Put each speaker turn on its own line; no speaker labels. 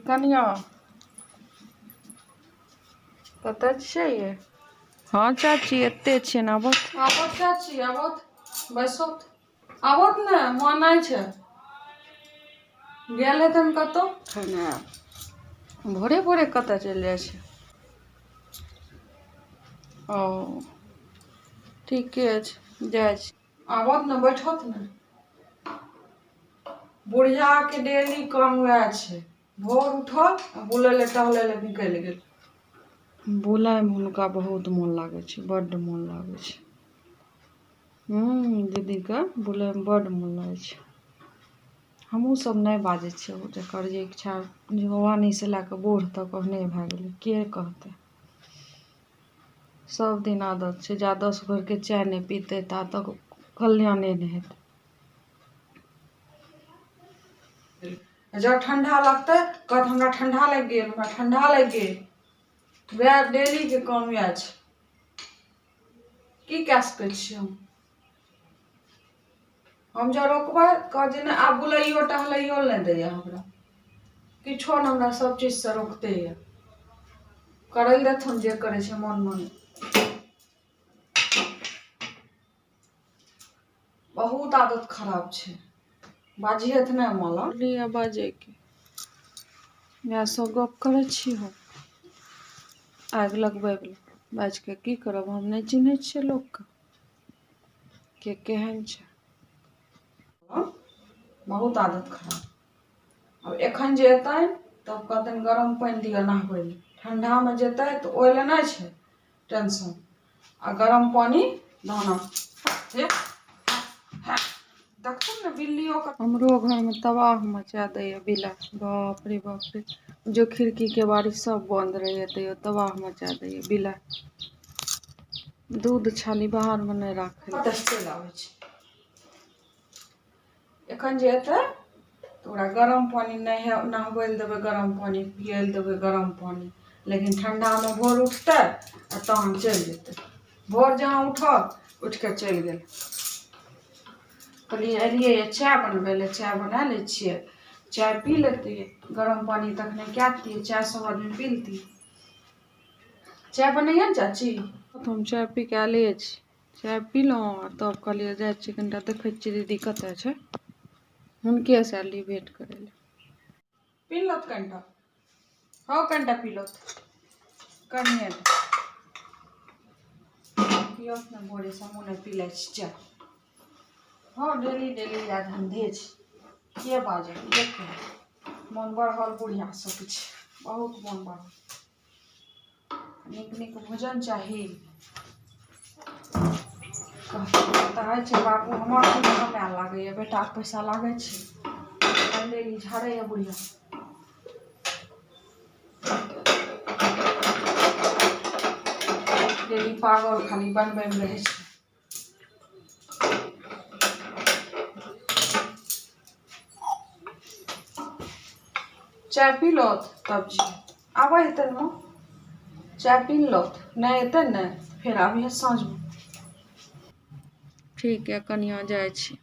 कनिया कतऽ छियै ये? हाँ चाची एते छियै ने आबत चाची आबत बैसत आबत ने मन नहीं छै गेल हेतन कतौ खाना भोरे भोरे कतऽ चलि जाइ छै ओ ठीके छै जाइ छै आबत ने बैठत ने बुढ़िया के डेली काम वएह छै भोर उठल बुलै ले टहलै ले निकलि गेल बुलाइमे हुनका बहुत मोन लागै छै बड्ड मोन लागै छै दीदीके बुलैमे बड्ड मोन लागै छै हमहूँ सब नहीं बाजै छियै जकर जे इच्छा जवानी से लए कऽ बूढ़ तक ओहने भए गेलै के कहतै सब दिन आदत छै जा 10 घरके चाय नहीं पीते ता तक कल्याणे नहीं हेतै जब ठंडा लगतै कहत हमरा ठंडा लग गेल हमरा ठंडा लग गेल वएह डेली के काम वएह छै की कह सकै छियै हम जब रोकबै कह जे नहीं आब बुलाइयो टहलैयो नहीं दैया हमरा किछो ने हमरा सब चीज से रोकते ये करै ले देथुन जे करे छै मन मन बहुत आदत खराब छै बाजियत नहीं माला लिया बाजे के या सब गप करे छी हम आग लगबै बाज के की करब हम नहीं चिन्है छियै लोक के केहन छै बहुत आदत खराब अब एखन जे एतै तब कहतन गरम पानी दिअ नहबै ले ठंडा में जेतै तो ओइ ले नहीं छै टेंशन आ गरम पानी दाना देखथुन ने बिल्लियों का हमरो घर में तबाह मचा दैया बिला बाप रे जो खिड़की के बारी सब बंद रहैया तैयो तबाह मचा दैया बिला दूध छाली बाहर में नहीं राखे चलि आबै छै एखन जे एतै तो ओकरा गरम पानी नहबै ले देबै गरम पानी पियै ले देबै गरम पानी लेकिन ठंडा में भोर उठतै आ तहन चलि जेतै भोर जहाँ उठल उठ के चलि गेल कहलिए एलिए चाय बनबै ले चाय बना लै छियै चाय पी लेती गरम पानी तखने क्या दिए चाय सब आदमी पी लेती चाय बनैया ने चाची हम चाय पी के आले छी चाय पीलहुँ तब कहलिए जाइ छी कनिटा देखै छियै दीदी कतऽ छै हुनके से अली भेंट करे ले पीलत कनिटा हाँ कनिटा पीलत कनिए पियत ने भोरे समूह नहीं पी लै छी चाय हाँ डेली डेली या धंधे छै के बाजत देखे मन बढ़ल बुढ़िया सबके छै बहुत मन बढ़ल नीक नीक भोजन चाही कहै छै बाबू हमर खूब समय लागैए बेटाके पैसा लागै छै डेली झाड़ैए बुढ़िया डेली पागल खाली बनबै में रहै छै चाय पी लत तब जी आबै हेतै ने चाय पी लत नहीं हेतै ने फिर आबिए साँझ में ठीक है कनिया जाइ छी